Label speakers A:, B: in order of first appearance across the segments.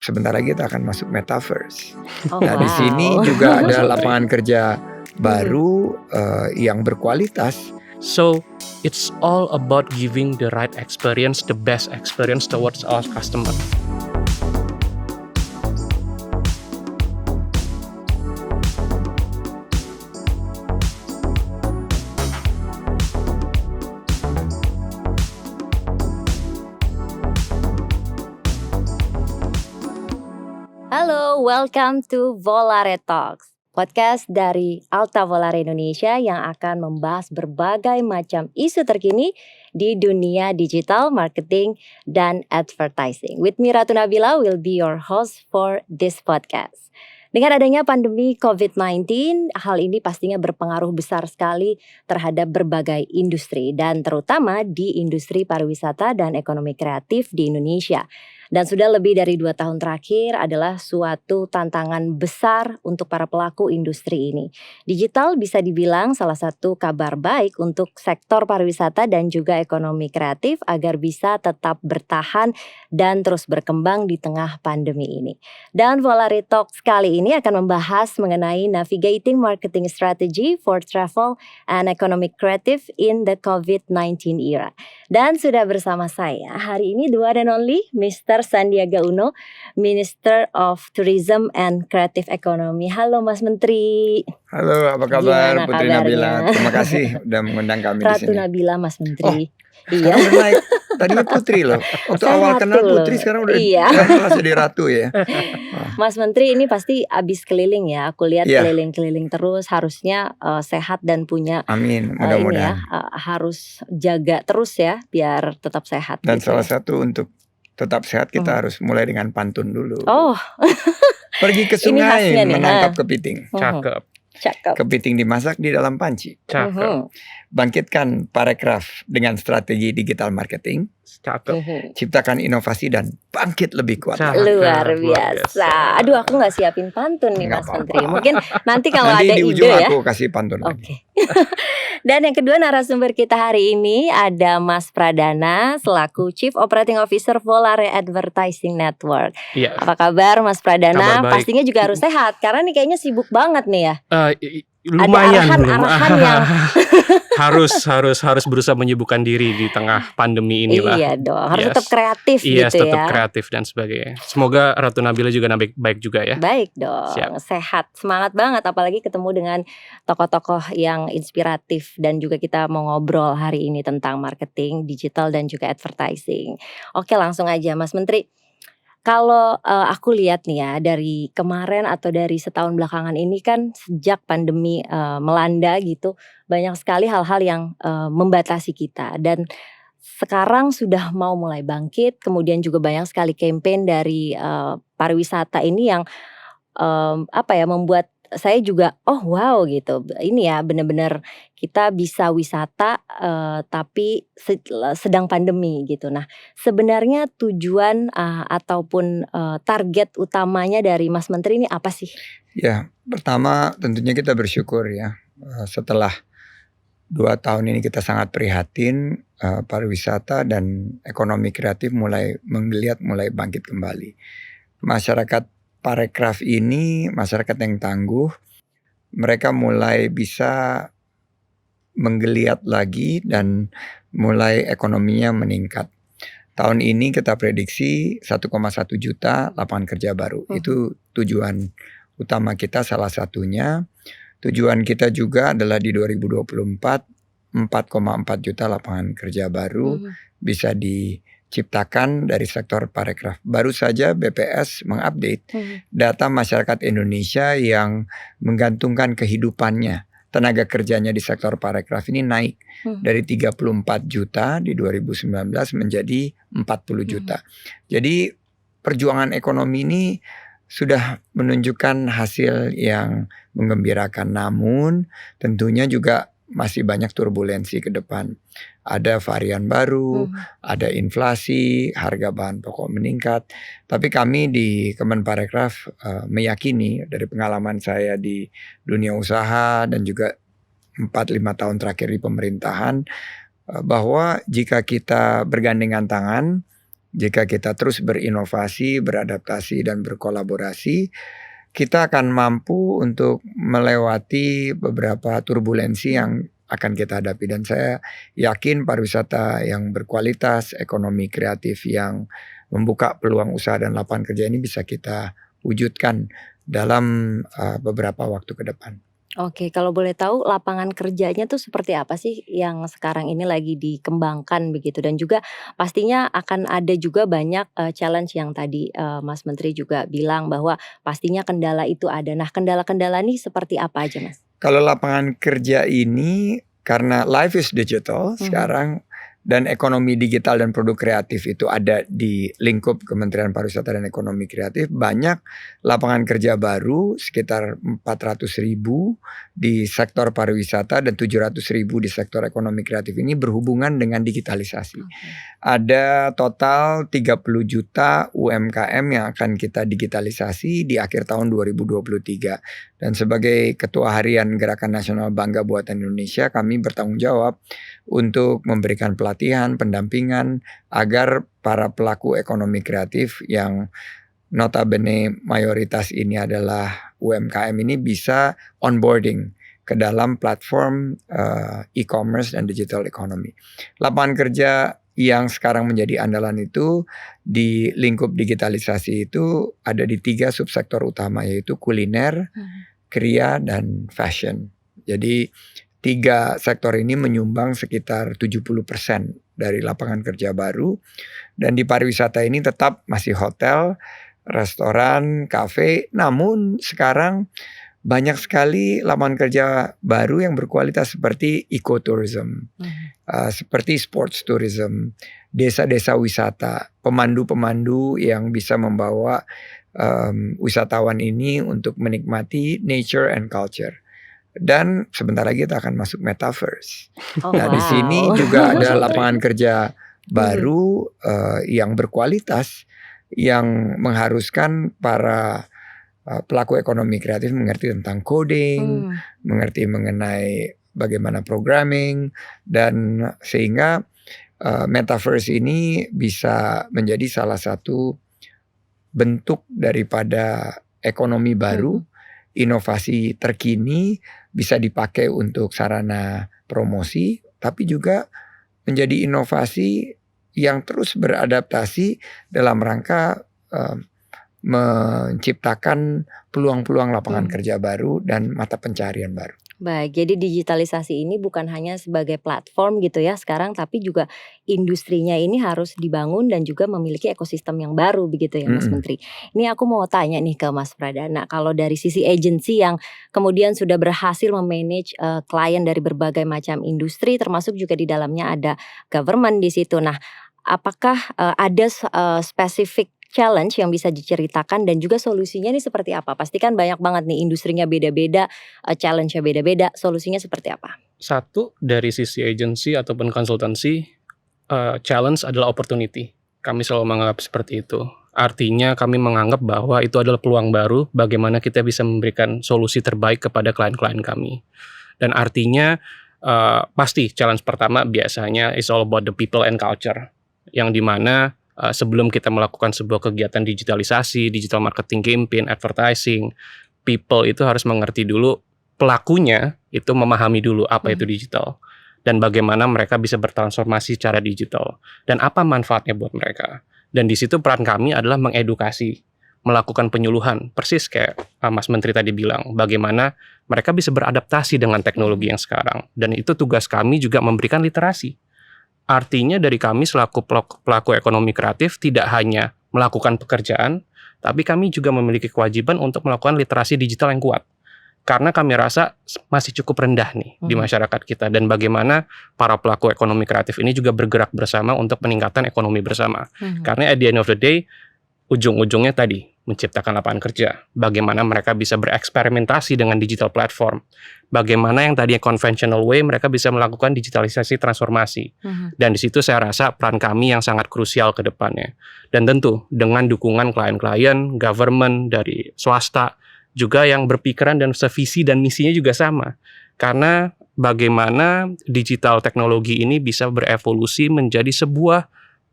A: sebentar lagi kita akan masuk metaverse.
B: Oh,
A: Nah, di sini
B: wow.
A: juga ada lapangan kerja baru yang berkualitas.
C: So it's all about giving the right experience, the best experience towards our customer.
B: Halo, welcome to Volare Talks, podcast dari Alta Volare Indonesia yang akan membahas berbagai macam isu terkini di dunia digital, marketing, dan advertising. With me, Ratu Nabila, will be your host for this podcast. Dengan adanya pandemi COVID-19, hal ini pastinya berpengaruh besar sekali terhadap berbagai industri dan terutama di industri pariwisata dan ekonomi kreatif di Indonesia. Dan sudah lebih dari 2 tahun terakhir adalah suatu tantangan besar untuk para pelaku industri ini. Digital bisa dibilang salah satu kabar baik untuk sektor pariwisata dan juga ekonomi kreatif agar bisa tetap bertahan dan terus berkembang di tengah pandemi ini. Dan Volare Talks kali ini akan membahas mengenai navigating marketing strategy for travel and economic creative in the COVID-19 era. Dan sudah bersama saya hari ini the one and only Mr. Sandiaga Uno, Minister of Tourism and Creative Economy. Halo Mas Menteri.
A: Halo, apa kabar Putri Nabila? Terima kasih udah mengundang kami di
B: Ratu
A: sini.
B: Nabila, Mas Menteri.
A: Sekarang udah naik. Tadinya Putri loh. Waktu awal kenal Putri, sekarang udah malah jadi Ratu ya.
B: Mas Menteri ini pasti abis keliling ya. Aku lihat keliling-keliling terus. Harusnya sehat dan punya.
A: Amin, mudah-mudahan.
B: Harus jaga terus ya biar tetap sehat.
A: Dan
B: gitu.
A: salah satu untuk tetap sehat kita harus mulai dengan pantun dulu.
B: Oh.
A: Pergi ke sungai menangkap kepiting.
C: Cakep.
A: Kepiting dimasak di dalam panci.
C: Cakep.
A: Bangkitkan parekraf dengan strategi digital marketing.
C: Cakep.
A: Ciptakan inovasi dan bangkit lebih kuat.
B: Luar biasa. Aduh, aku nggak siapin pantun nih, Mas Menteri. Mungkin nanti kalau
A: nanti
B: ada
A: di
B: ide
A: ujung
B: ya.
A: aku kasih pantun lagi.
B: Oke. Dan yang kedua narasumber kita hari ini ada Mas Pradana selaku Chief Operating Officer Volare Advertising Network.
C: Iya.
B: Apa kabar Mas Pradana?
C: Kabar baik.
B: Pastinya juga harus sehat karena nih kayaknya sibuk banget nih ya.
C: Lumayan
B: ada arahan yang
C: harus berusaha menyibukkan diri di tengah pandemi inilah.
B: Iya dong, harus tetap kreatif
C: gitu ya.
B: tetap
C: kreatif dan sebagainya. Semoga Ratu Nabila juga baik juga ya.
B: Baik dong, sehat, semangat banget apalagi ketemu dengan tokoh-tokoh yang inspiratif dan juga kita mau ngobrol hari ini tentang marketing, digital dan juga advertising. Oke, langsung aja Mas Menteri. Kalau aku lihat nih ya dari kemarin atau dari setahun belakangan ini kan sejak pandemi melanda gitu banyak sekali hal-hal yang membatasi kita dan sekarang sudah mau mulai bangkit kemudian juga banyak sekali campaign dari pariwisata ini yang membuat saya juga wow gitu ini ya benar-benar kita bisa wisata tapi sedang pandemi gitu. Nah sebenarnya tujuan ataupun target utamanya dari Mas Menteri ini apa sih?
A: Ya pertama tentunya kita bersyukur ya setelah 2 tahun ini kita sangat prihatin pariwisata dan ekonomi kreatif mulai menggeliat mulai bangkit kembali. Masyarakat parekraf ini masyarakat yang tangguh, mereka mulai bisa menggeliat lagi dan mulai ekonominya meningkat. Tahun ini kita prediksi 1,1 juta lapangan kerja baru. Itu tujuan utama kita salah satunya. Tujuan kita juga adalah di 2024 4,4 juta lapangan kerja baru bisa diciptakan dari sektor parekraf. Baru saja BPS mengupdate data masyarakat Indonesia yang menggantungkan kehidupannya, tenaga kerjanya di sektor parekraf ini naik dari 34 juta di 2019 menjadi 40 juta. Jadi perjuangan ekonomi ini sudah menunjukkan hasil yang menggembirakan, namun tentunya juga masih banyak turbulensi ke depan. Ada varian baru, ada inflasi, harga bahan pokok meningkat. Tapi kami di Kemenparekraf meyakini dari pengalaman saya di dunia usaha dan juga 4-5 tahun terakhir di pemerintahan bahwa jika kita bergandengan tangan jika kita terus berinovasi, beradaptasi, dan berkolaborasi, kita akan mampu untuk melewati beberapa turbulensi yang akan kita hadapi. Dan saya yakin pariwisata yang berkualitas, ekonomi kreatif yang membuka peluang usaha dan lapangan kerja ini bisa kita wujudkan dalam beberapa waktu ke depan.
B: Oke, kalau boleh tahu lapangan kerjanya tuh seperti apa sih yang sekarang ini lagi dikembangkan begitu? Dan juga pastinya akan ada juga banyak challenge yang tadi Mas Menteri juga bilang bahwa pastinya kendala itu ada. Nah, kendala-kendala nih seperti apa aja, Mas?
A: Kalau lapangan kerja ini karena life is digital sekarang dan ekonomi digital dan produk kreatif itu ada di lingkup Kementerian Pariwisata dan Ekonomi Kreatif, banyak lapangan kerja baru sekitar 400.000 di sektor pariwisata dan 700.000 di sektor ekonomi kreatif ini berhubungan dengan digitalisasi. Ada total 30 juta UMKM yang akan kita digitalisasi di akhir tahun 2023. Dan sebagai Ketua Harian Gerakan Nasional Bangga Buatan Indonesia, kami bertanggung jawab untuk memberikan pelatihan, pendampingan agar para pelaku ekonomi kreatif yang notabene mayoritas ini adalah UMKM ini bisa onboarding ke dalam platform e-commerce dan digital economy. Lapangan kerja yang sekarang menjadi andalan itu di lingkup digitalisasi itu ada di 3 subsektor utama, yaitu kuliner, kriya, dan fashion. Jadi 3 sektor ini menyumbang sekitar 70% dari lapangan kerja baru. Dan di pariwisata ini tetap masih hotel, restoran, kafe. Namun sekarang banyak sekali lapangan kerja baru yang berkualitas seperti ecotourism, seperti sports tourism, desa-desa wisata, pemandu-pemandu yang bisa membawa wisatawan ini untuk menikmati nature and culture. Dan sebentar lagi kita akan masuk metaverse. Nah, di sini juga ada lapangan kerja baru yang berkualitas yang mengharuskan para pelaku ekonomi kreatif mengerti tentang coding, mengerti mengenai bagaimana programming, dan sehingga metaverse ini bisa menjadi salah satu bentuk daripada ekonomi baru, inovasi terkini, bisa dipakai untuk sarana promosi, tapi juga menjadi inovasi yang terus beradaptasi dalam rangka menciptakan peluang-peluang lapangan kerja baru dan mata pencarian baru.
B: Baik, jadi digitalisasi ini bukan hanya sebagai platform gitu ya sekarang, tapi juga industrinya ini harus dibangun dan juga memiliki ekosistem yang baru begitu ya Mas Menteri. Ini aku mau tanya nih ke Mas Pradana, kalau dari sisi agensi yang kemudian sudah berhasil memanage klien dari berbagai macam industri, termasuk juga di dalamnya ada government di situ. Nah, apakah ada spesifik challenge yang bisa diceritakan dan juga solusinya ini seperti apa? Pasti kan banyak banget nih industrinya beda-beda, challenge-nya beda-beda, solusinya seperti apa?
C: Satu, dari sisi agency ataupun konsultansi, challenge adalah opportunity. Kami selalu menganggap seperti itu. Artinya kami menganggap bahwa itu adalah peluang baru bagaimana kita bisa memberikan solusi terbaik kepada klien-klien kami. Dan artinya pasti challenge pertama biasanya is all about the people and culture. Yang dimana sebelum kita melakukan sebuah kegiatan digitalisasi, digital marketing campaign, advertising, people itu harus mengerti dulu, pelakunya itu memahami dulu apa itu digital dan bagaimana mereka bisa bertransformasi secara digital dan apa manfaatnya buat mereka. Dan di situ peran kami adalah mengedukasi, melakukan penyuluhan, persis kayak Mas Menteri tadi bilang, bagaimana mereka bisa beradaptasi dengan teknologi yang sekarang. Dan itu tugas kami juga memberikan literasi. Artinya dari kami selaku pelaku ekonomi kreatif tidak hanya melakukan pekerjaan, tapi kami juga memiliki kewajiban untuk melakukan literasi digital yang kuat. Karena kami rasa masih cukup rendah nih di masyarakat kita. Dan bagaimana para pelaku ekonomi kreatif ini juga bergerak bersama untuk peningkatan ekonomi bersama. Karena at the end of the day, ujung-ujungnya tadi menciptakan lapangan kerja. Bagaimana mereka bisa bereksperimentasi dengan digital platform. Bagaimana yang tadinya conventional way mereka bisa melakukan digitalisasi transformasi. Dan di situ saya rasa peran kami yang sangat krusial ke depannya. Dan tentu dengan dukungan klien-klien, government, dari swasta, juga yang berpikiran dan sevisi dan misinya juga sama. Karena bagaimana digital teknologi ini bisa berevolusi menjadi sebuah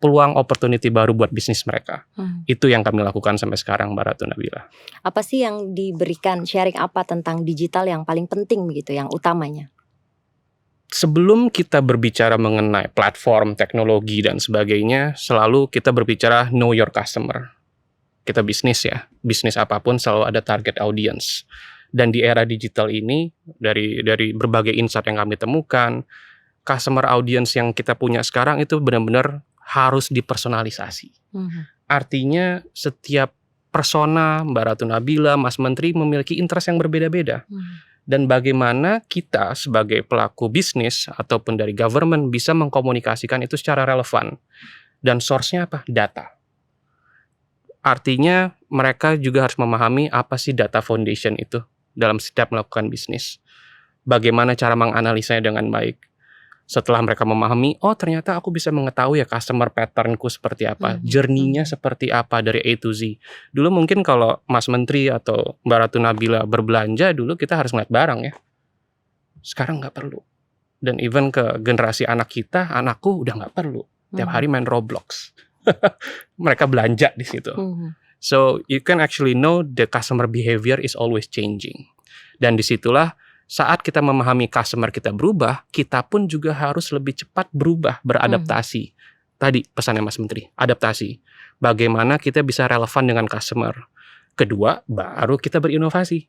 C: peluang opportunity baru buat bisnis mereka. Itu yang kami lakukan sampai sekarang, Mbak Ratu Nabila.
B: Apa sih yang diberikan, sharing apa tentang digital yang paling penting begitu, yang utamanya?
C: Sebelum kita berbicara mengenai platform, teknologi, dan sebagainya, selalu kita berbicara know your customer. Kita bisnis ya, bisnis apapun selalu ada target audience. Dan di era digital ini, dari berbagai insight yang kami temukan, customer audience yang kita punya sekarang itu benar-benar harus dipersonalisasi. Artinya setiap persona, Mbak Ratu Nabila, Mas Menteri memiliki interest yang berbeda-beda. Dan bagaimana kita sebagai pelaku bisnis ataupun dari government bisa mengkomunikasikan itu secara relevan. Dan source-nya apa? Data. Artinya mereka juga harus memahami apa sih data foundation itu dalam setiap melakukan bisnis. Bagaimana cara menganalisanya dengan baik. Setelah mereka memahami, oh ternyata aku bisa mengetahui ya customer patternku seperti apa, journey-nya seperti apa dari A to Z. Dulu mungkin kalau Mas Menteri atau Mbak Ratu Nabila berbelanja, dulu kita harus ngeliat barang ya. Sekarang nggak perlu. Dan even ke generasi anak kita, anakku udah nggak perlu. Tiap hari main Roblox. Mereka belanja di situ. So you can actually know the customer behavior is always changing. Dan disitulah saat kita memahami customer kita berubah, kita pun juga harus lebih cepat berubah, beradaptasi. Tadi pesannya Mas Menteri, adaptasi. Bagaimana kita bisa relevan dengan customer. Kedua, baru kita berinovasi.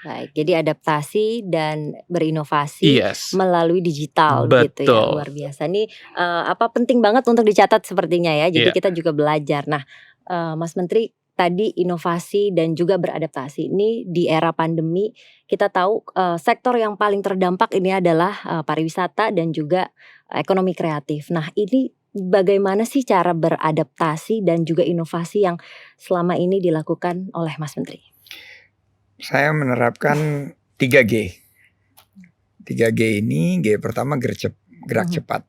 B: Baik, jadi adaptasi dan berinovasi melalui digital. Betul. Gitu ya, luar biasa. Ini penting banget untuk dicatat sepertinya ya. Jadi kita juga belajar. Nah, Mas Menteri, tadi inovasi dan juga beradaptasi. Ini di era pandemi kita tahu sektor yang paling terdampak ini adalah pariwisata dan juga ekonomi kreatif. Nah, ini bagaimana sih cara beradaptasi dan juga inovasi yang selama ini dilakukan oleh Mas Menteri?
A: Saya menerapkan 3G. 3G ini, G pertama gerak cepat.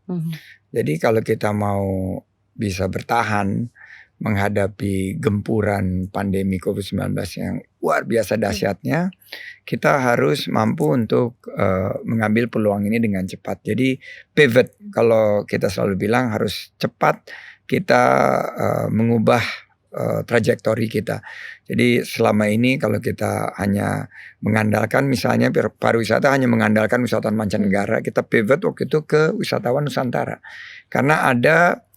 A: Jadi kalau kita mau bisa bertahan menghadapi gempuran pandemi COVID-19 yang luar biasa dahsyatnya, kita harus mampu untuk mengambil peluang ini dengan cepat. Jadi pivot, kalau kita selalu bilang harus cepat kita mengubah trajektori kita. Jadi selama ini kalau kita hanya mengandalkan misalnya pariwisata hanya mengandalkan wisatawan mancanegara, kita pivot waktu itu ke wisatawan Nusantara. Karena ada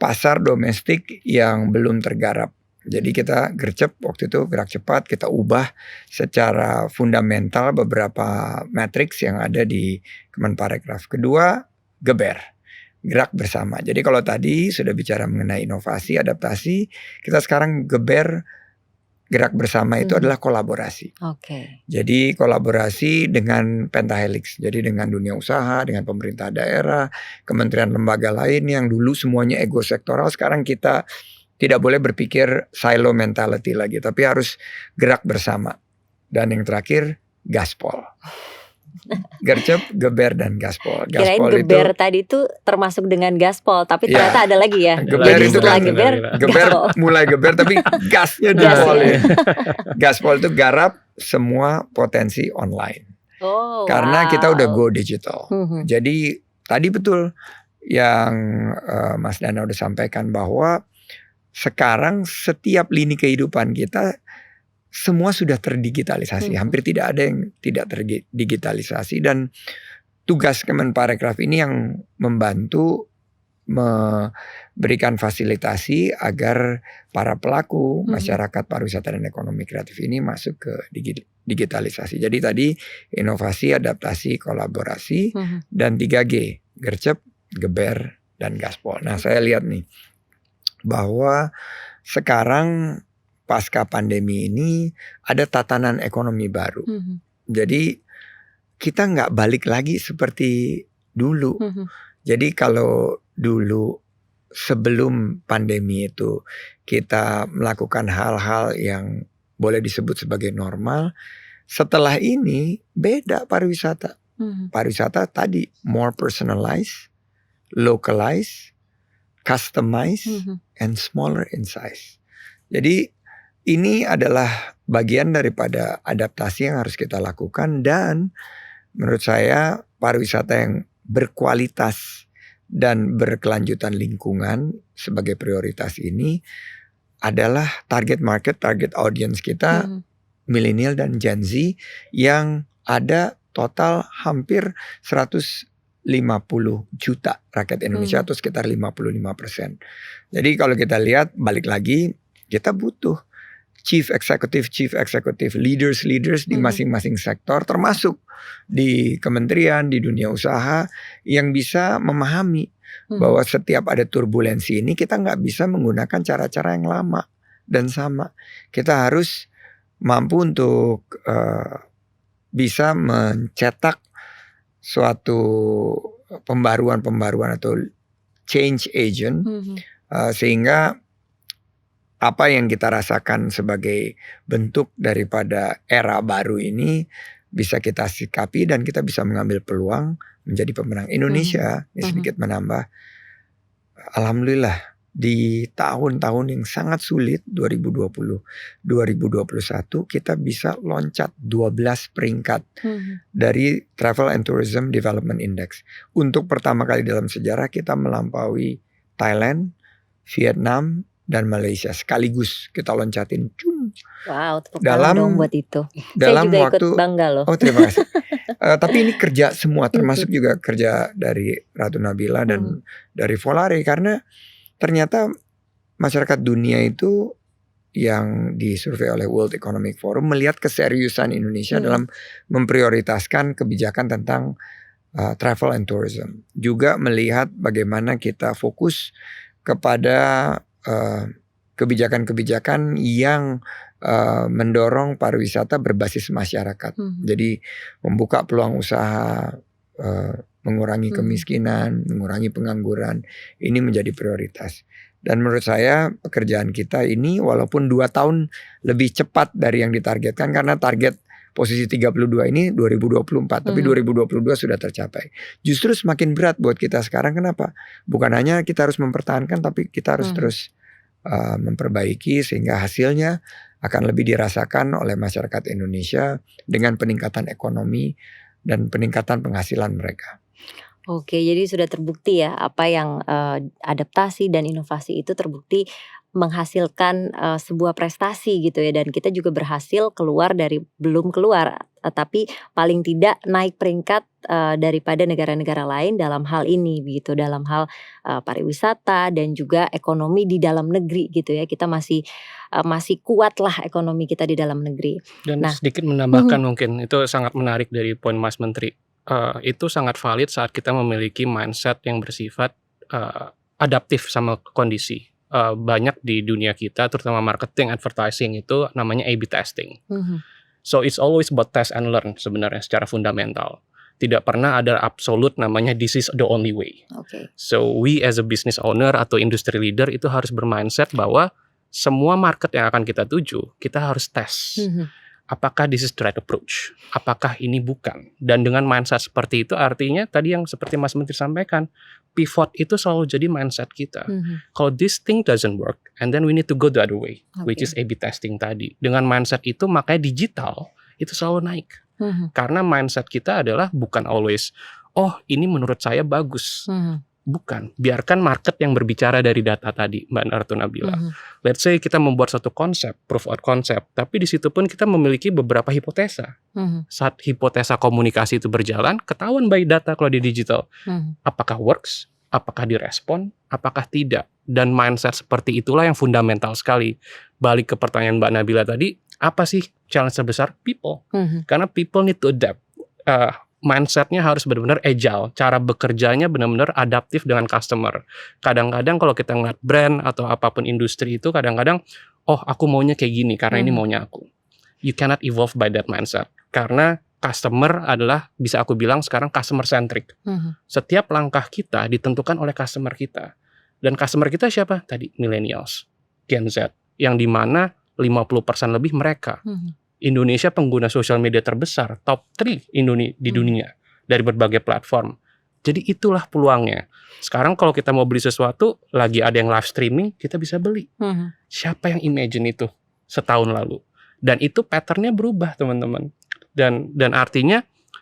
A: pasar domestik yang belum tergarap. Jadi kita gercep waktu itu, gerak cepat, kita ubah secara fundamental beberapa matriks yang ada di Kemenparekraf. Kedua, geber, gerak bersama. Jadi kalau tadi sudah bicara mengenai inovasi, adaptasi, kita sekarang geber, gerak bersama itu adalah kolaborasi. Jadi kolaborasi dengan pentahelix. Jadi dengan dunia usaha, dengan pemerintah daerah, kementerian lembaga lain yang dulu semuanya ego sektoral. Sekarang kita tidak boleh berpikir silo mentality lagi, tapi harus gerak bersama. Dan yang terakhir, gaspol. Gercep, geber, dan gaspol.
B: Kirain geber itu, tadi itu termasuk dengan gaspol, tapi ternyata ada lagi ya.
A: Geber itu kan geber mulai geber, tapi gasnya di pol ya. Gaspol itu garap semua potensi online. Karena kita udah go digital. Jadi tadi betul yang Mas Dana udah sampaikan bahwa sekarang setiap lini kehidupan kita semua sudah terdigitalisasi. Hampir tidak ada yang tidak terdigitalisasi. Dan tugas Kemenparekraf ini yang membantu memberikan fasilitasi agar para pelaku masyarakat pariwisata dan ekonomi kreatif ini masuk ke digitalisasi. Jadi tadi inovasi, adaptasi, kolaborasi, dan 3G, gercep, geber, dan gaspol. Nah, saya lihat nih bahwa sekarang pasca pandemi ini ada tatanan ekonomi baru. Jadi kita nggak balik lagi seperti dulu. Jadi kalau dulu sebelum pandemi itu kita melakukan hal-hal yang boleh disebut sebagai normal, setelah ini beda pariwisata. Pariwisata tadi more personalized, localized, customized, and smaller in size. Jadi ini adalah bagian daripada adaptasi yang harus kita lakukan, dan menurut saya pariwisata yang berkualitas dan berkelanjutan lingkungan sebagai prioritas ini adalah target market, target audience kita milenial dan Gen Z yang ada total hampir 150 juta rakyat Indonesia atau sekitar 55%. Jadi kalau kita lihat balik lagi, kita butuh chief executive, leaders di masing-masing sektor, termasuk di kementerian, di dunia usaha, yang bisa memahami bahwa setiap ada turbulensi ini kita nggak bisa menggunakan cara-cara yang lama dan sama. Kita harus mampu untuk bisa mencetak suatu pembaruan atau change agent, sehingga apa yang kita rasakan sebagai bentuk daripada era baru ini bisa kita sikapi dan kita bisa mengambil peluang menjadi pemenang. Indonesia ini sedikit menambah, alhamdulillah di tahun-tahun yang sangat sulit 2020, 2021 kita bisa loncat 12 peringkat dari Travel and Tourism Development Index. Untuk pertama kali dalam sejarah kita melampaui Thailand, Vietnam, dan Malaysia sekaligus kita loncatin.
B: Wow, tepuk tangan dong buat itu.
A: Dalam
B: Saya juga
A: waktu,
B: ikut bangga loh.
A: Oh, terima kasih. Tapi ini kerja semua, termasuk juga kerja dari Ratu Nabila dan dari Volare, karena ternyata masyarakat dunia itu yang disurvei oleh World Economic Forum melihat keseriusan Indonesia dalam memprioritaskan kebijakan tentang travel and tourism. Juga melihat bagaimana kita fokus kepada kebijakan-kebijakan yang mendorong pariwisata berbasis masyarakat. Jadi membuka peluang usaha, mengurangi kemiskinan, mengurangi pengangguran, ini menjadi prioritas. Dan menurut saya pekerjaan kita ini walaupun 2 tahun lebih cepat dari yang ditargetkan, karena target posisi 32 ini 2024, tapi 2022 sudah tercapai. Justru semakin berat buat kita sekarang, kenapa? Bukan hanya kita harus mempertahankan, tapi kita harus terus memperbaiki sehingga hasilnya akan lebih dirasakan oleh masyarakat Indonesia dengan peningkatan ekonomi dan peningkatan penghasilan mereka.
B: Oke, jadi sudah terbukti ya apa yang adaptasi dan inovasi itu terbukti menghasilkan sebuah prestasi gitu ya, dan kita juga berhasil keluar dari belum keluar tapi paling tidak naik peringkat daripada negara-negara lain dalam hal ini begitu, dalam hal pariwisata dan juga ekonomi di dalam negeri gitu ya. Kita masih kuat lah ekonomi kita di dalam negeri.
C: Dan sedikit menambahkan mungkin itu sangat menarik dari poin Mas Menteri. Itu sangat valid saat kita memiliki mindset yang bersifat adaptif sama kondisi. Banyak di dunia kita, terutama marketing, advertising itu namanya A/B testing. So it's always about test and learn sebenarnya secara fundamental. Tidak pernah ada absolute namanya this is the only way. So we as a business owner atau industry leader itu harus bermindset bahwa semua market yang akan kita tuju, kita harus tes. Apakah this is the right approach? Apakah ini bukan? Dan dengan mindset seperti itu artinya tadi yang seperti Mas Menteri sampaikan, pivot itu selalu jadi mindset kita. Kalau this thing doesn't work, and then we need to go the other way, which is A/B testing tadi. Dengan mindset itu makanya digital itu selalu naik. Karena mindset kita adalah bukan always, oh ini menurut saya bagus. Bukan, biarkan market yang berbicara dari data tadi, Mbak Ratu Nabila. Let's say kita membuat satu konsep, proof of concept, tapi di situ pun kita memiliki beberapa hipotesa. Saat hipotesa komunikasi itu berjalan, ketahuan by data kalau di digital. Apakah works, apakah direspon, apakah tidak. Dan mindset seperti itulah yang fundamental sekali. Balik ke pertanyaan Mbak Nabila tadi, apa sih challenge terbesar? People. Karena people need to adapt. Mindsetnya harus benar-benar agile, cara bekerjanya benar-benar adaptif dengan customer. Kadang-kadang kalau kita ngeliat brand atau apapun industri itu kadang-kadang, oh aku maunya kayak gini karena ini maunya aku. You cannot evolve by that mindset. Karena customer adalah, bisa aku bilang sekarang customer centric. Setiap langkah kita ditentukan oleh customer kita. Dan customer kita siapa? Tadi millennials, Gen Z, yang dimana 50% lebih mereka. Indonesia pengguna sosial media terbesar, top 3 di dunia dari berbagai platform. Jadi itulah peluangnya. Sekarang kalau kita mau beli sesuatu, lagi ada yang live streaming, kita bisa beli. Siapa yang imagine itu setahun lalu? Dan itu patternnya berubah teman-teman. Dan artinya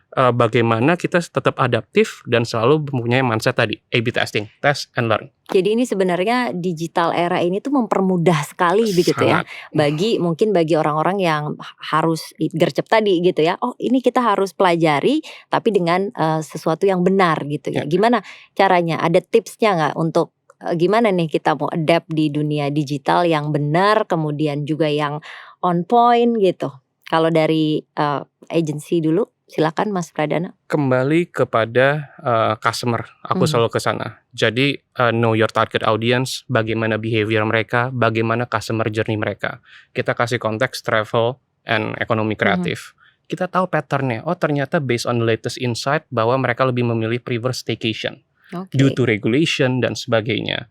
C: bagaimana kita tetap adaptif dan selalu mempunyai mindset tadi, A/B testing, test and learn.
B: Jadi ini sebenarnya digital era ini tuh mempermudah sekali begitu ya.
C: Sangat.
B: Mungkin bagi orang-orang yang harus gercep tadi gitu ya. Oh, ini kita harus pelajari tapi dengan sesuatu yang benar gitu ya.
C: Ya.
B: Gimana caranya? Ada tipsnya nggak untuk gimana nih kita mau adapt di dunia digital yang benar kemudian juga yang on point gitu. Kalau dari agency dulu, silakan Mas Pradana.
C: Kembali kepada customer, aku selalu ke sana. Jadi know your target audience, bagaimana behavior mereka, bagaimana customer journey mereka. Kita kasih konteks travel and ekonomi kreatif. Kita tahu patternnya. Oh, ternyata based on the latest insight bahwa mereka lebih memilih prefer staycation due to regulation dan sebagainya.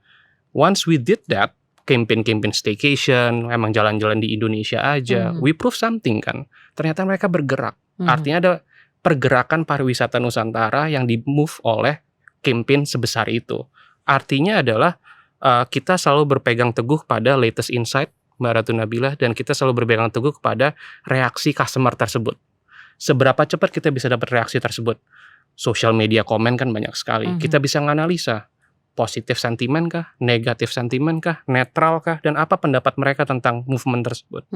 C: Once we did that, campaign staycation, emang jalan-jalan di Indonesia aja, we prove something kan. Ternyata mereka bergerak. Artinya ada pergerakan pariwisata Nusantara yang di-move oleh campaign sebesar itu. Artinya adalah kita selalu berpegang teguh pada latest insight Mbak Ratu Nabila, dan kita selalu berpegang teguh kepada reaksi customer tersebut. Seberapa cepat kita bisa dapat reaksi tersebut? Social media komen kan banyak sekali. Kita bisa menganalisa positif sentimen kah, negatif sentimen kah, netral kah, dan apa pendapat mereka tentang movement tersebut.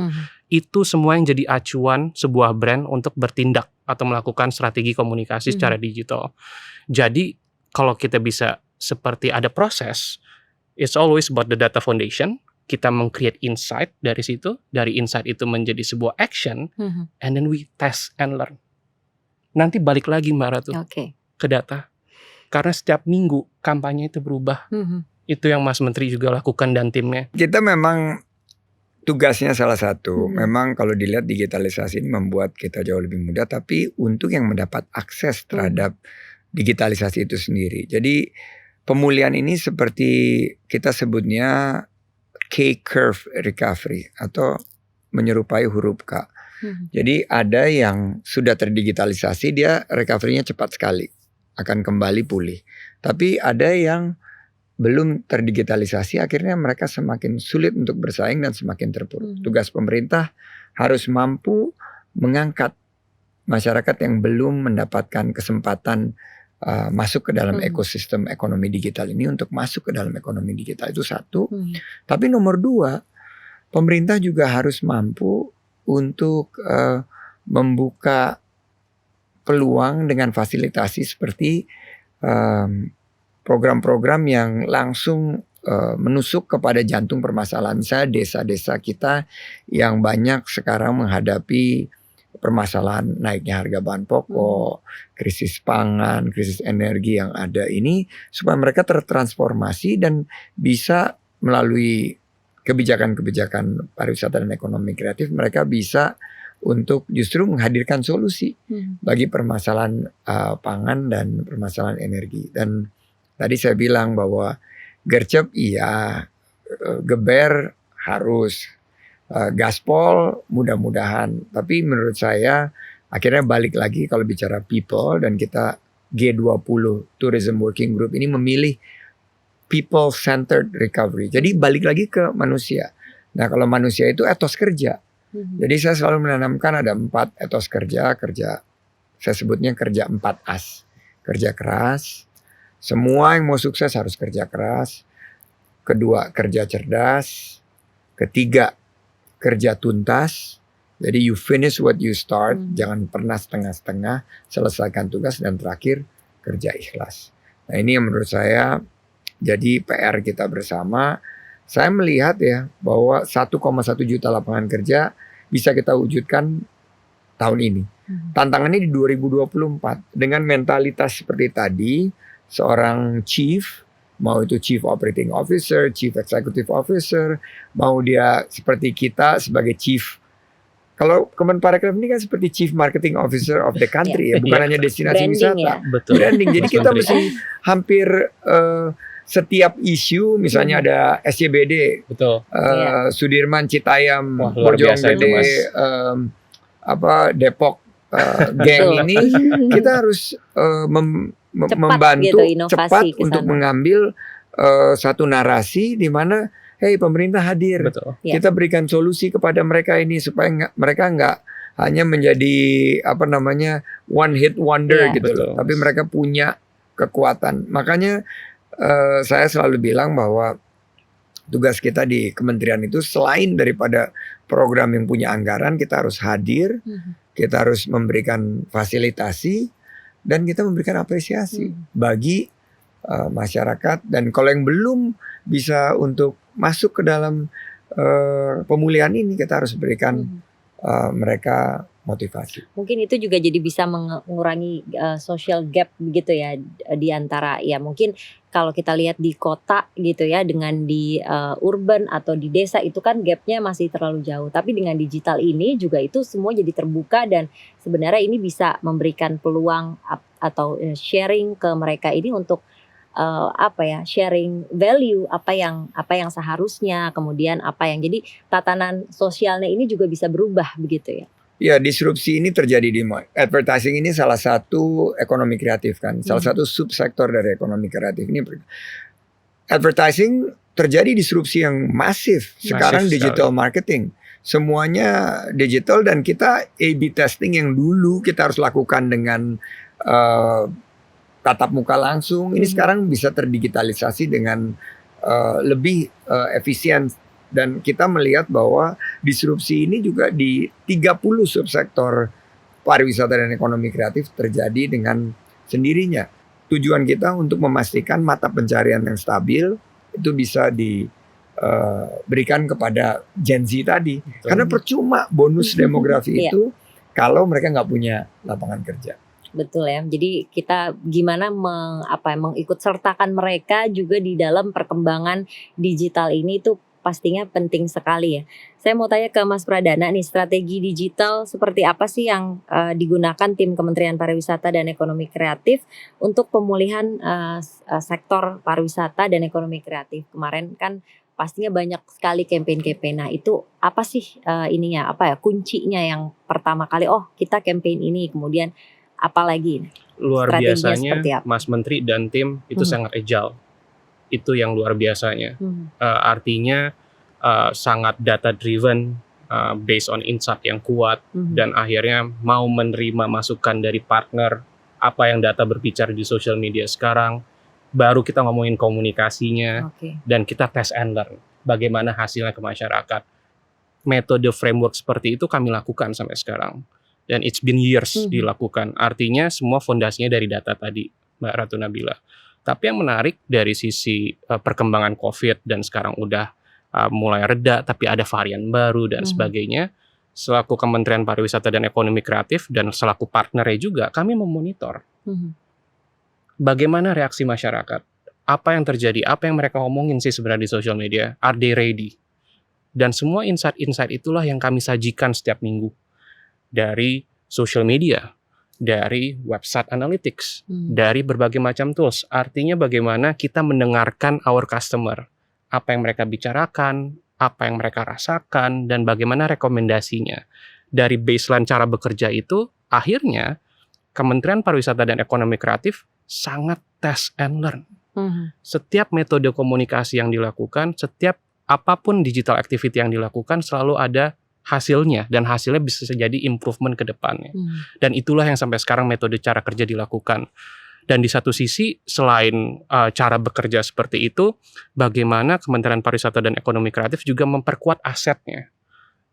C: Itu semua yang jadi acuan sebuah brand untuk bertindak atau melakukan strategi komunikasi secara digital. Jadi kalau kita bisa seperti ada proses, it's always about the data foundation. Kita meng-create insight dari situ, dari insight itu menjadi sebuah action, and then we test and learn. Nanti balik lagi Mbak Ratu ke data. Karena setiap minggu kampanye itu berubah. Itu yang Mas Menteri juga lakukan dan timnya.
A: Kita memang tugasnya salah satu. Memang kalau dilihat digitalisasi ini membuat kita jauh lebih mudah. Tapi untuk yang mendapat akses terhadap digitalisasi itu sendiri. Jadi pemulihan ini seperti kita sebutnya K-curve recovery atau menyerupai huruf K. Jadi ada yang sudah terdigitalisasi, dia recovery-nya cepat sekali, akan kembali pulih. Tapi ada yang belum terdigitalisasi, akhirnya mereka semakin sulit untuk bersaing dan semakin terpuruk. Tugas pemerintah harus mampu mengangkat masyarakat yang belum mendapatkan kesempatan masuk ke dalam ekosistem ekonomi digital ini untuk masuk ke dalam ekonomi digital. Itu satu. Tapi nomor dua, pemerintah juga harus mampu untuk membuka peluang dengan fasilitasi seperti program-program yang langsung menusuk kepada jantung permasalahan. Misalnya desa-desa kita yang banyak sekarang menghadapi permasalahan naiknya harga bahan pokok, krisis pangan, krisis energi yang ada ini, supaya mereka tertransformasi dan bisa melalui kebijakan-kebijakan pariwisata dan ekonomi kreatif, mereka bisa untuk justru menghadirkan solusi bagi permasalahan pangan dan permasalahan energi. Dan tadi saya bilang bahwa gercep iya, geber harus, gaspol mudah-mudahan. Tapi menurut saya akhirnya balik lagi kalau bicara people, dan kita G20 Tourism Working Group ini memilih people-centered recovery. Jadi balik lagi ke manusia. Nah kalau manusia itu etos kerja. Jadi saya selalu menanamkan ada 4 etos kerja. Saya sebutnya kerja 4 as. Kerja keras. Semua yang mau sukses harus kerja keras. Kedua, kerja cerdas. Ketiga, kerja tuntas. Jadi you finish what you start. Jangan pernah setengah-setengah. Selesaikan tugas. Dan terakhir, kerja ikhlas. Nah ini yang menurut saya jadi PR kita bersama. Saya melihat ya bahwa 1,1 juta lapangan kerja bisa kita wujudkan tahun ini. Tantangannya di 2024 dengan mentalitas seperti tadi, seorang chief, mau itu chief operating officer, chief executive officer, mau dia seperti kita sebagai chief. Kalau Kemenparekraf ini kan seperti chief marketing officer of the country ya, bukan hanya destinasi
B: branding
A: wisata.
B: ya.
C: Betul.
A: Branding. Jadi kita mesti hampir setiap isu, misalnya ada SCBD,
C: Betul.
A: Sudirman, Citayam,
C: Wah, luar biasa itu,
A: Bojonggede,
C: Mas.
A: Depok, geng ini kita harus
B: Cepat
A: membantu
B: gitu, inovasi
A: cepat
B: ke
A: untuk
B: sana.
A: mengambil satu narasi di mana hey pemerintah hadir.
C: Betul.
B: Ya.
A: Kita berikan solusi kepada mereka ini supaya mereka nggak hanya menjadi one hit wonder
B: Iya.
A: gitu loh.
C: Betul.
A: Tapi mereka punya kekuatan. Makanya saya selalu bilang bahwa tugas kita di kementerian itu selain daripada program yang punya anggaran, kita harus hadir, kita harus memberikan fasilitasi, dan kita memberikan apresiasi bagi masyarakat. Dan kalau yang belum bisa untuk masuk ke dalam pemulihan ini, kita harus berikan mereka motivasi.
B: Mungkin itu juga jadi bisa mengurangi social gap begitu ya, di antara ya mungkin kalau kita lihat di kota gitu ya dengan di urban atau di desa itu kan gapnya masih terlalu jauh. Tapi dengan digital ini juga itu semua jadi terbuka dan sebenarnya ini bisa memberikan peluang atau sharing ke mereka ini untuk sharing value apa yang seharusnya, kemudian apa yang jadi tatanan sosialnya ini juga bisa berubah begitu ya.
A: Ya, disrupsi ini terjadi di advertising. Ini salah satu ekonomi kreatif kan, salah satu subsektor dari ekonomi kreatif ini. Advertising terjadi disrupsi yang masif. Sekarang digital marketing, semuanya digital, dan kita A/B testing yang dulu kita harus lakukan dengan tatap muka langsung, ini sekarang bisa terdigitalisasi dengan lebih efisien. Dan kita melihat bahwa disrupsi ini juga di 30 subsektor pariwisata dan ekonomi kreatif terjadi dengan sendirinya. Tujuan kita untuk memastikan mata pencarian yang stabil itu bisa diberikan kepada Gen Z tadi. Karena percuma bonus demografi itu kalau mereka nggak punya lapangan kerja.
B: Betul ya. Jadi kita gimana mengikut sertakan mereka juga di dalam perkembangan digital ini itu pastinya penting sekali ya. Saya mau tanya ke Mas Pradana nih, strategi digital seperti apa sih yang digunakan tim Kementerian Pariwisata dan Ekonomi Kreatif untuk pemulihan sektor pariwisata dan ekonomi kreatif? Kemarin kan pastinya banyak sekali campaign-campaign. Nah, itu apa sih kuncinya yang pertama kali kita campaign ini, kemudian apa lagi?
C: Luar
B: Strateginya
C: biasanya Mas Menteri dan tim itu sangat agile. Itu yang luar biasanya. Artinya sangat data driven, based on insight yang kuat, dan akhirnya mau menerima masukan dari partner, apa yang data berbicara di social media sekarang, baru kita ngomongin komunikasinya, dan kita test and learn bagaimana hasilnya ke masyarakat. Metode framework seperti itu kami lakukan sampai sekarang, dan it's been years dilakukan. Artinya semua fondasinya dari data tadi, Mbak Ratu Nabila. Tapi yang menarik dari sisi perkembangan COVID dan sekarang udah mulai reda, tapi ada varian baru dan sebagainya. Selaku Kementerian Pariwisata dan Ekonomi Kreatif dan selaku partnernya juga, kami memonitor bagaimana reaksi masyarakat, apa yang terjadi, apa yang mereka omongin sih sebenarnya di social media, are they ready? Dan semua insight-insight itulah yang kami sajikan setiap minggu dari social media, dari website analytics, dari berbagai macam tools. Artinya bagaimana kita mendengarkan our customer, apa yang mereka bicarakan, apa yang mereka rasakan, dan bagaimana rekomendasinya. Dari baseline cara bekerja itu, akhirnya Kementerian Pariwisata dan Ekonomi Kreatif sangat test and learn. Setiap metode komunikasi yang dilakukan, setiap apapun digital activity yang dilakukan selalu ada hasilnya, dan hasilnya bisa jadi improvement ke depannya. Dan itulah yang sampai sekarang metode cara kerja dilakukan. Dan di satu sisi selain cara bekerja seperti itu, bagaimana Kementerian Pariwisata dan Ekonomi Kreatif juga memperkuat asetnya,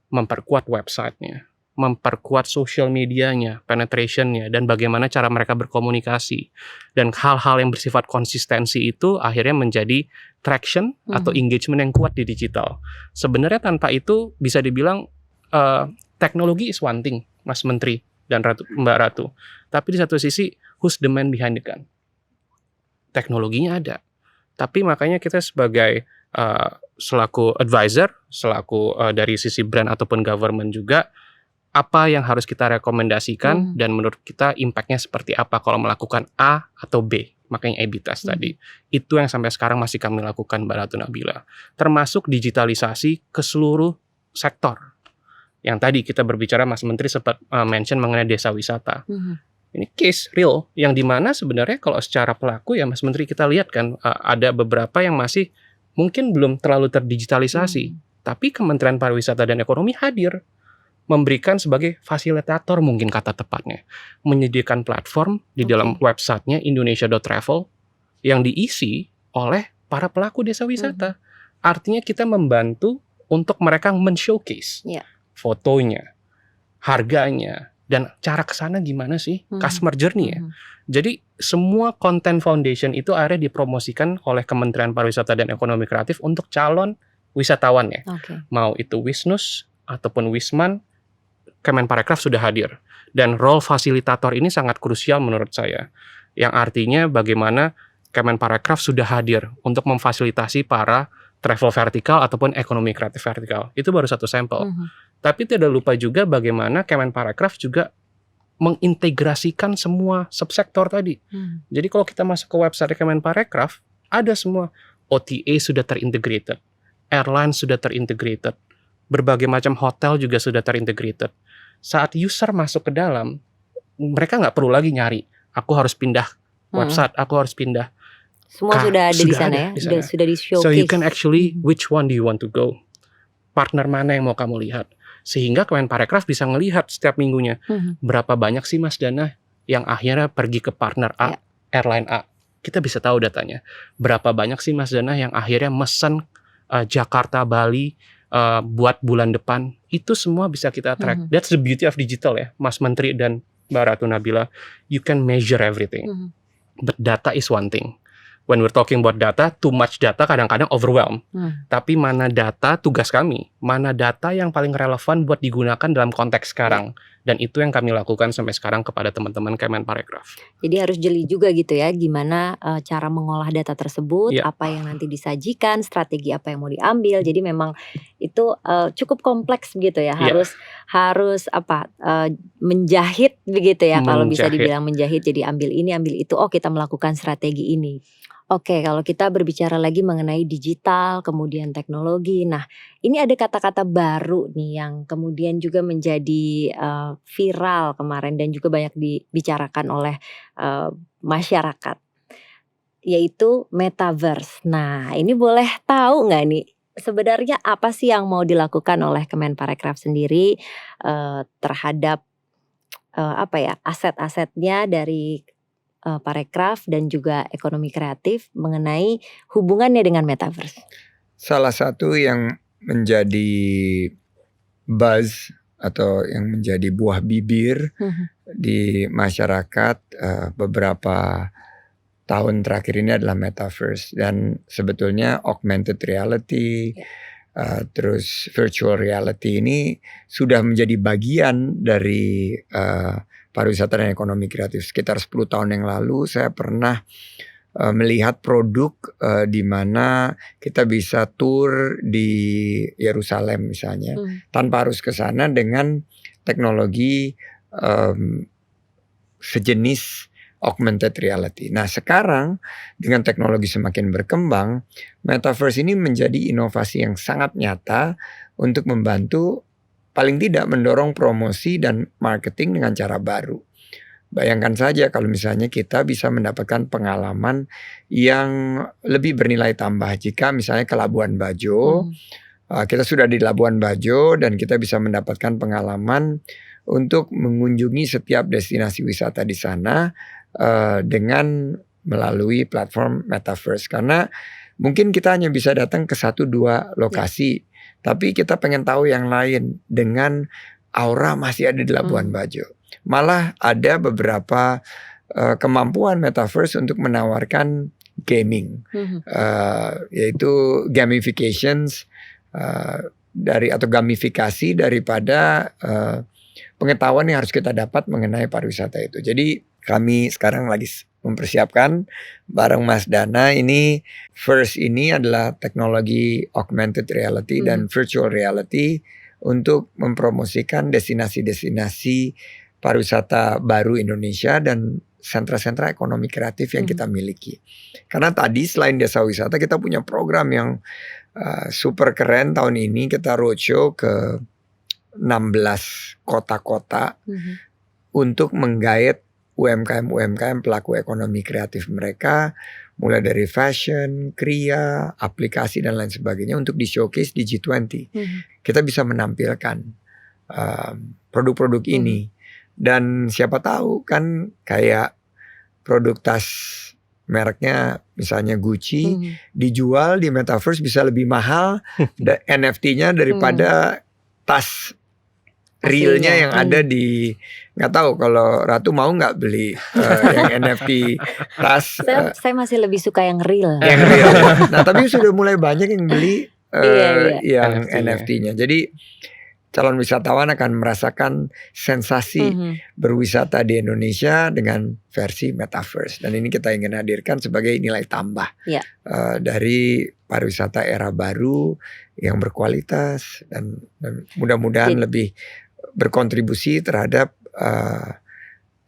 C: memperkuat websitenya, memperkuat social medianya, penetrationnya, dan bagaimana cara mereka berkomunikasi. Dan hal-hal yang bersifat konsistensi itu akhirnya menjadi traction atau engagement yang kuat di digital. Sebenarnya tanpa itu bisa dibilang teknologi is one thing, Mas Menteri dan Mbak Ratu. Tapi di satu sisi, who's the man behind the gun? Teknologinya ada. Tapi makanya kita sebagai selaku advisor, selaku dari sisi brand ataupun government juga, apa yang harus kita rekomendasikan dan menurut kita impact-nya seperti apa kalau melakukan A atau B. Makanya A/B test tadi. Itu yang sampai sekarang masih kami lakukan, Mbak Ratu Nabila. Termasuk digitalisasi ke seluruh sektor. Yang tadi kita berbicara, Mas Menteri sempat mention mengenai desa wisata. Ini case real yang dimana sebenarnya kalau secara pelaku ya Mas Menteri kita lihat kan ada beberapa yang masih mungkin belum terlalu terdigitalisasi, tapi Kementerian Pariwisata dan Ekonomi hadir memberikan sebagai fasilitator mungkin kata tepatnya. Menyediakan platform di dalam websitenya Indonesia.travel yang diisi oleh para pelaku desa wisata. Artinya kita membantu untuk mereka men-showcase fotonya, harganya, dan cara kesana gimana sih, customer journey ya. Jadi semua content foundation itu akhirnya dipromosikan oleh Kementerian Pariwisata dan Ekonomi Kreatif untuk calon wisatawan ya. Mau itu Wisnus ataupun Wisman, Kemenparekraf sudah hadir. Dan role fasilitator ini sangat krusial menurut saya. Yang artinya bagaimana Kemenparekraf sudah hadir untuk memfasilitasi para travel vertikal ataupun ekonomi kreatif vertikal. Itu baru satu sampel. Tapi tidak lupa juga bagaimana Kemenparekraf juga mengintegrasikan semua subsektor tadi. Jadi kalau kita masuk ke website Kemenparekraf, ada semua. OTA sudah terintegrated, airline sudah terintegrated, berbagai macam hotel juga sudah terintegrated. Saat user masuk ke dalam, mereka nggak perlu lagi nyari, aku harus pindah website, aku harus pindah.
B: Semua sudah ada di sana ya, sudah di showcase.
C: So you can actually, which one do you want to go? Partner mana yang mau kamu lihat? Sehingga Kemenparekraf bisa ngelihat setiap minggunya, berapa banyak sih Mas Dana yang akhirnya pergi ke partner A, airline A. Kita bisa tahu datanya. Berapa banyak sih Mas Dana yang akhirnya mesen Jakarta, Bali, buat bulan depan. Itu semua bisa kita track. That's the beauty of digital ya, Mas Menteri dan Mbak Ratu Nabila. You can measure everything. But data is one thing. When we're talking about data, too much data kadang-kadang overwhelm. Tapi mana data tugas kami, mana data yang paling relevan buat digunakan dalam konteks sekarang. Dan itu yang kami lakukan sampai sekarang kepada teman-teman Kemenparekraf.
B: Jadi harus jeli juga gitu ya, gimana cara mengolah data tersebut, apa yang nanti disajikan, strategi apa yang mau diambil. Jadi memang itu cukup kompleks begitu ya, harus menjahit begitu ya, kalau bisa dibilang menjahit. Jadi ambil ini, ambil itu, kita melakukan strategi ini. Oke, kalau kita berbicara lagi mengenai digital, kemudian teknologi. Nah, ini ada kata-kata baru nih yang kemudian juga menjadi viral kemarin dan juga banyak dibicarakan oleh masyarakat, yaitu metaverse. Nah, ini boleh tahu nggak nih, sebenarnya apa sih yang mau dilakukan oleh Kemenparekraf sendiri terhadap aset-asetnya dari Parekraf dan juga ekonomi kreatif mengenai hubungannya dengan metaverse?
A: Salah satu yang menjadi buzz atau yang menjadi buah bibir di masyarakat beberapa tahun terakhir ini adalah metaverse, dan sebetulnya augmented reality, terus virtual reality ini sudah menjadi bagian dari pariwisata dan ekonomi kreatif. Sekitar 10 tahun yang lalu saya pernah melihat produk di mana kita bisa tour di Yerusalem misalnya, tanpa harus ke sana, dengan teknologi sejenis augmented reality. Nah, sekarang dengan teknologi semakin berkembang, metaverse ini menjadi inovasi yang sangat nyata untuk membantu paling tidak mendorong promosi dan marketing dengan cara baru. Bayangkan saja kalau misalnya kita bisa mendapatkan pengalaman yang lebih bernilai tambah jika misalnya ke Labuan Bajo, kita sudah di Labuan Bajo dan kita bisa mendapatkan pengalaman untuk mengunjungi setiap destinasi wisata di sana dengan melalui platform metaverse. Karena mungkin kita hanya bisa datang ke 1-2 lokasi, tapi kita pengen tahu yang lain dengan aura masih ada di Labuan Bajo. Malah ada beberapa kemampuan metaverse untuk menawarkan gaming, yaitu gamifications atau gamifikasi daripada pengetahuan yang harus kita dapat mengenai pariwisata itu. Jadi kami sekarang lagi mempersiapkan bareng Mas Dana ini. First ini adalah teknologi augmented reality dan virtual reality untuk mempromosikan destinasi-destinasi pariwisata baru Indonesia dan sentra-sentra ekonomi kreatif yang kita miliki. Karena tadi selain desa wisata, kita punya program yang super keren. Tahun ini kita roadshow ke 16 kota-kota untuk menggait UMKM pelaku ekonomi kreatif mereka, mulai dari fashion, kriya, aplikasi dan lain sebagainya, untuk di showcase di G20. Kita bisa menampilkan produk-produk ini. Dan siapa tahu kan kayak produk tas mereknya misalnya Gucci dijual di metaverse bisa lebih mahal NFT-nya daripada tas realnya yang ada di, nggak tahu kalau Ratu mau nggak beli yang NFT tas.
B: Saya masih lebih suka yang real.
A: Yang real. Nah tapi sudah mulai banyak yang beli yang
C: NFT-nya.
A: NFT-nya. Jadi calon wisatawan akan merasakan sensasi berwisata di Indonesia dengan versi metaverse. Dan ini kita ingin hadirkan sebagai nilai tambah dari pariwisata era baru yang berkualitas dan mudah-mudahan lebih berkontribusi terhadap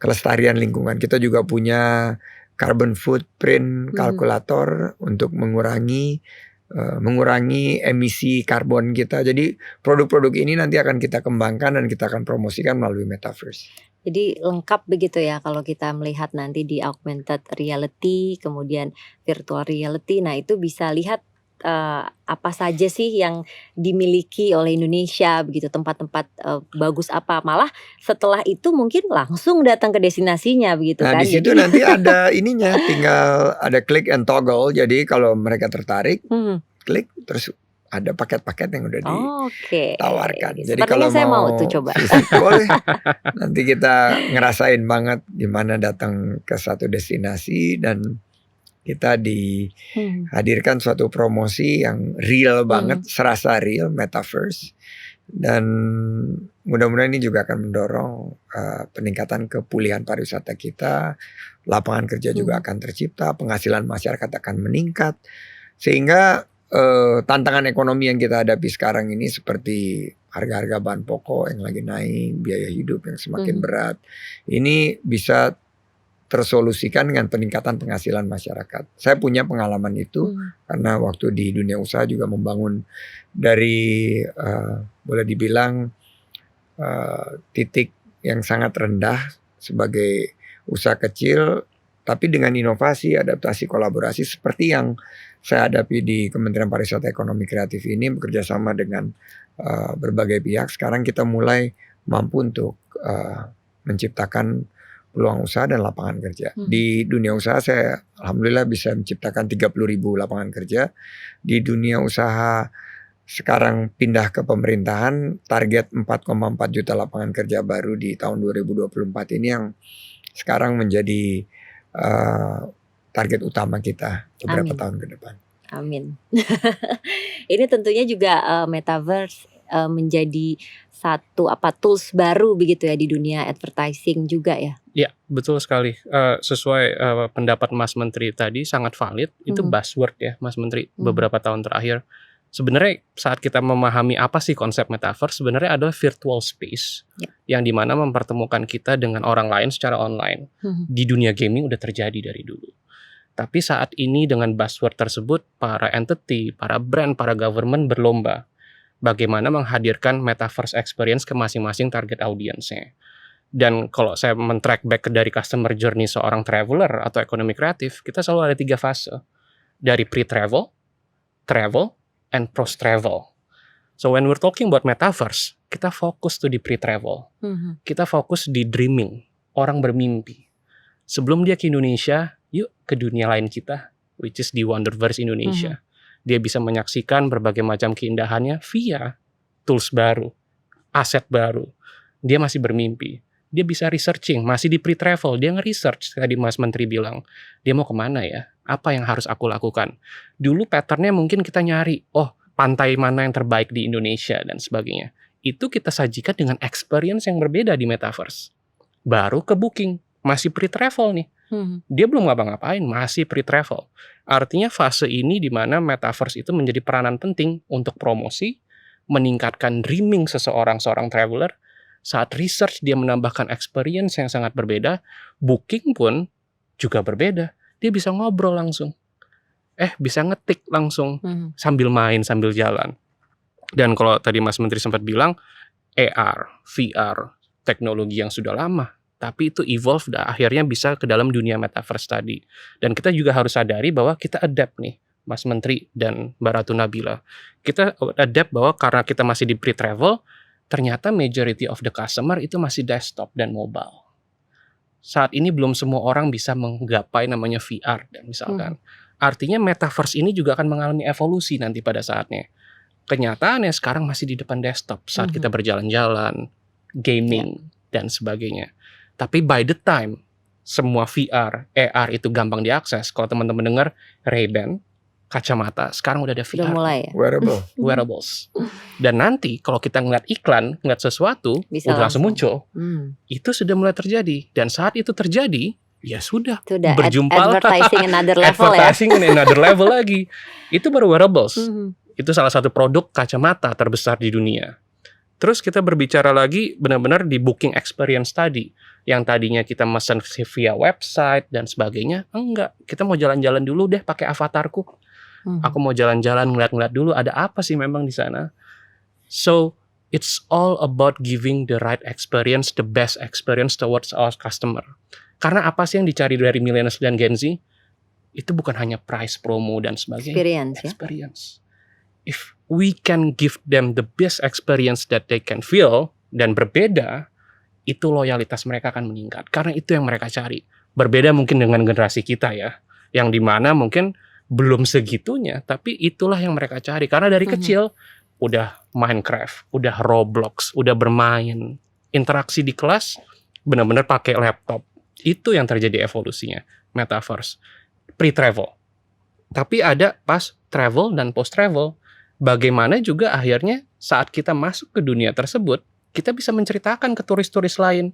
A: kelestarian lingkungan. Kita juga punya carbon footprint kalkulator untuk mengurangi emisi karbon kita. Jadi produk-produk ini nanti akan kita kembangkan dan kita akan promosikan melalui metaverse.
B: Jadi lengkap begitu ya kalau kita melihat nanti di augmented reality, kemudian virtual reality. Nah itu bisa lihat apa saja sih yang dimiliki oleh Indonesia begitu, tempat-tempat bagus apa. Malah setelah itu mungkin langsung datang ke destinasinya begitu kan.
A: Nah di situ nanti ada ininya, tinggal ada click and toggle. Jadi kalau mereka tertarik, klik terus ada paket-paket yang udah ditawarkan. Jadi kalau
B: saya mau tuh coba.
A: Boleh. Nanti kita ngerasain banget gimana datang ke satu destinasi dan kita dihadirkan suatu promosi yang real banget, serasa real, metaverse. Dan mudah-mudahan ini juga akan mendorong peningkatan kepulihan pariwisata kita. Lapangan kerja juga akan tercipta, penghasilan masyarakat akan meningkat. Sehingga tantangan ekonomi yang kita hadapi sekarang ini seperti harga-harga bahan pokok yang lagi naik, biaya hidup yang semakin berat, ini bisa tersolusikan dengan peningkatan penghasilan masyarakat. Saya punya pengalaman itu karena waktu di dunia usaha juga membangun dari boleh dibilang titik yang sangat rendah sebagai usaha kecil, tapi dengan inovasi, adaptasi, kolaborasi seperti yang saya hadapi di Kementerian Pariwisata Ekonomi Kreatif ini, bekerja sama dengan berbagai pihak. Sekarang kita mulai mampu untuk menciptakan peluang usaha dan lapangan kerja. Di dunia usaha saya alhamdulillah bisa menciptakan 30.000 lapangan kerja. Di dunia usaha sekarang pindah ke pemerintahan, target 4,4 juta lapangan kerja baru di tahun 2024 ini yang sekarang menjadi target utama kita beberapa tahun ke depan.
B: Amin. Ini tentunya juga metaverse menjadi satu tools baru begitu ya di dunia advertising juga ya.
C: Ya betul sekali. Sesuai pendapat Mas Menteri tadi sangat valid. Itu buzzword ya Mas Menteri beberapa tahun terakhir. Sebenarnya saat kita memahami apa sih konsep metaverse, sebenarnya adalah virtual space yang dimana mempertemukan kita dengan orang lain secara online. Di dunia gaming udah terjadi dari dulu. Tapi saat ini dengan buzzword tersebut, para entity, para brand, para government berlomba bagaimana menghadirkan metaverse experience ke masing-masing target audiensnya. Dan kalau saya men-track back dari customer journey seorang traveler atau ekonomi kreatif, kita selalu ada 3 fase. Dari pre-travel, travel, and post-travel. So when we're talking about metaverse, kita fokus tuh di pre-travel. Kita fokus di dreaming, orang bermimpi. Sebelum dia ke Indonesia, yuk ke dunia lain kita, which is di Wonderverse Indonesia. Dia bisa menyaksikan berbagai macam keindahannya via tools baru, aset baru. Dia masih bermimpi. Dia bisa researching, masih di pre-travel. Dia nge-research, tadi Mas Menteri bilang. Dia mau kemana ya? Apa yang harus aku lakukan? Dulu patternnya mungkin kita nyari, pantai mana yang terbaik di Indonesia dan sebagainya. Itu kita sajikan dengan experience yang berbeda di metaverse. Baru ke booking, masih pre-travel nih. Dia belum ngapa-ngapain, masih pre-travel. Artinya fase ini di mana metaverse itu menjadi peranan penting untuk promosi, meningkatkan dreaming seorang traveler. Saat research dia menambahkan experience yang sangat berbeda, booking pun juga berbeda. Dia bisa ngobrol langsung. Bisa ngetik langsung sambil main, sambil jalan. Dan kalau tadi Mas Menteri sempat bilang, AR, VR, teknologi yang sudah lama. Tapi itu evolve dan akhirnya bisa ke dalam dunia metaverse tadi. Dan kita juga harus sadari bahwa kita adapt nih, Mas Menteri dan Mbak Ratu Nabila. Kita adapt bahwa karena kita masih di pre-travel, ternyata majority of the customer itu masih desktop dan mobile. Saat ini belum semua orang bisa menggapai namanya VR dan misalkan. Artinya metaverse ini juga akan mengalami evolusi nanti pada saatnya. Kenyataannya sekarang masih di depan desktop saat kita berjalan-jalan, gaming dan sebagainya. Tapi by the time semua VR, AR itu gampang diakses. Kalau teman-teman dengar Ray-Ban, kacamata, sekarang udah ada VR.
B: Udah mulai ya?
C: Wearables. Dan nanti kalau kita ngeliat iklan, ngeliat sesuatu,
B: Bisa
C: udah langsung muncul.
B: Hmm.
C: Itu sudah mulai terjadi. Dan saat itu terjadi, ya sudah.
B: Itu udah
C: Berjumpa
B: advertising another level ya.
C: Advertising in another level lagi. Itu baru wearables. Itu salah satu produk kacamata terbesar di dunia. Terus kita berbicara lagi benar-benar di booking experience tadi. Yang tadinya kita mesen via website dan sebagainya. Enggak, kita mau jalan-jalan dulu deh pakai avatarku. Aku mau jalan-jalan ngeliat-ngeliat dulu ada apa sih memang di sana. So, it's all about giving the right experience, the best experience towards our customer. Karena apa sih yang dicari dari millennials dan Gen Z? Itu bukan hanya price, promo dan sebagainya. Experience. If we can give them the best experience that they can feel dan berbeda, itu loyalitas mereka akan meningkat. Karena itu yang mereka cari. Berbeda mungkin dengan generasi kita ya, yang dimana mungkin belum segitunya, tapi itulah yang mereka cari. Karena dari kecil udah Minecraft, udah Roblox, udah bermain, interaksi di kelas benar-benar pakai laptop. Itu yang terjadi evolusinya, metaverse, pre-travel. Tapi ada pas travel dan post-travel. Bagaimana juga akhirnya saat kita masuk ke dunia tersebut, kita bisa menceritakan ke turis-turis lain.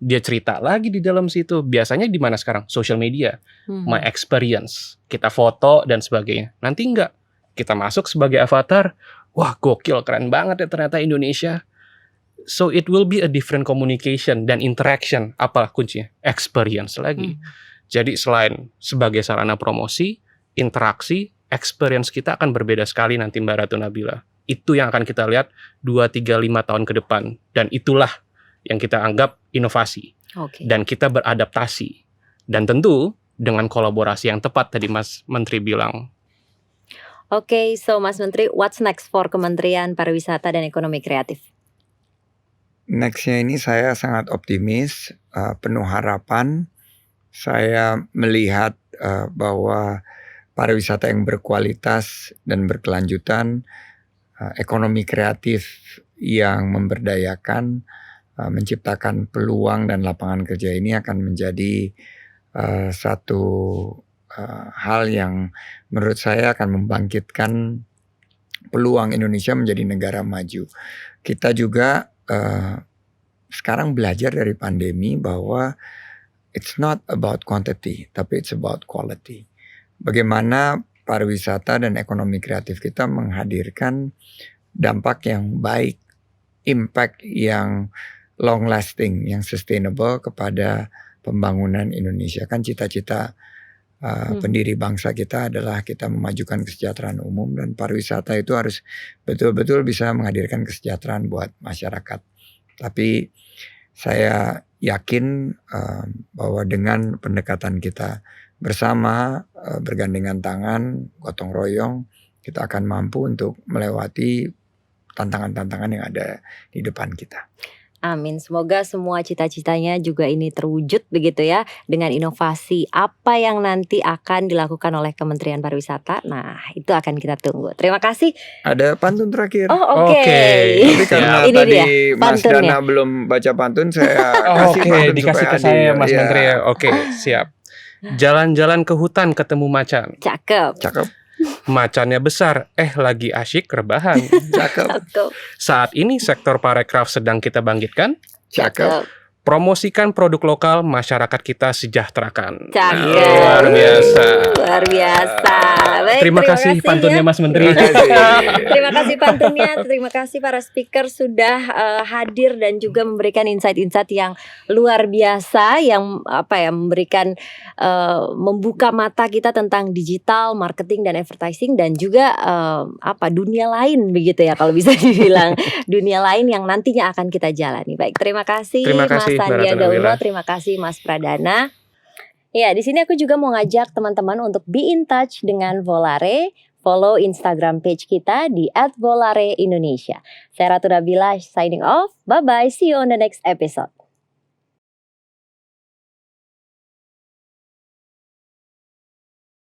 C: Dia cerita lagi di dalam situ. Biasanya di mana sekarang? Social media. My experience. Kita foto dan sebagainya. Nanti enggak. Kita masuk sebagai avatar. Wah, gokil, keren banget ya ternyata Indonesia. So it will be a different communication dan interaction. Apa kuncinya? Experience lagi. Jadi selain sebagai sarana promosi, interaksi, experience kita akan berbeda sekali nanti Mbak Ratu Nabila. Itu yang akan kita lihat 2, 3, 5 tahun ke depan. Dan itulah yang kita anggap inovasi. Dan kita beradaptasi. Dan tentu dengan kolaborasi yang tepat tadi Mas Menteri bilang.
B: So Mas Menteri, what's next for Kementerian Pariwisata dan Ekonomi Kreatif?
A: Nextnya ini saya sangat optimis, penuh harapan. Saya melihat bahwa pariwisata yang berkualitas dan berkelanjutan, ekonomi kreatif yang memberdayakan, menciptakan peluang dan lapangan kerja ini akan menjadi satu hal yang menurut saya akan membangkitkan peluang Indonesia menjadi negara maju. Kita juga sekarang belajar dari pandemi bahwa it's not about quantity, tapi it's about quality. Bagaimana pariwisata dan ekonomi kreatif kita menghadirkan dampak yang baik, impact yang long lasting, yang sustainable kepada pembangunan Indonesia. Kan cita-cita pendiri bangsa kita adalah kita memajukan kesejahteraan umum, dan pariwisata itu harus betul-betul bisa menghadirkan kesejahteraan buat masyarakat. Tapi saya yakin bahwa dengan pendekatan kita bersama, bergandengan tangan, gotong royong, kita akan mampu untuk melewati tantangan-tantangan yang ada di depan kita.
B: Amin. Semoga semua cita-citanya juga ini terwujud begitu ya, dengan inovasi apa yang nanti akan dilakukan oleh Kementerian Pariwisata. Nah, itu akan kita tunggu. Terima kasih.
A: Ada pantun terakhir.
B: Oke.
A: Tapi karena
B: Ini
A: tadi
B: dia,
A: Mas
B: pantunnya.
A: Dana belum baca pantun, saya kasih pantun
C: Dikasih
A: supaya
C: ke saya
A: adil.
C: Mas
A: Ya.
C: Menteri ya. Oke, siap. Jalan-jalan ke hutan ketemu macan.
B: Cakep.
A: Cakep,
C: Macannya besar, lagi asyik rebahan.
A: cakep,
B: Cakep.
C: Saat ini sektor parekraf sedang kita bangkitkan.
A: cakep.
C: Promosikan produk lokal, masyarakat kita sejahterakan.
B: Cakep.
C: Luar biasa.
B: Luar biasa. Baik,
C: Terima kasih pantunnya
B: ya.
C: Mas Menteri.
A: Terima kasih.
B: Terima kasih pantunnya, terima kasih para speaker sudah hadir dan juga memberikan insight-insight yang luar biasa, yang memberikan membuka mata kita tentang digital, marketing dan advertising, dan juga dunia lain begitu ya kalau bisa dibilang, dunia lain yang nantinya akan kita jalani. Baik, terima kasih Mas Sandiaga Uno, terima kasih Mas Pradana. Ya, di sini aku juga mau ngajak teman-teman untuk be in touch dengan Volare. Follow Instagram page kita di @volareIndonesia. Saya Ratu Nabila signing off. Bye-bye. See you on the next episode.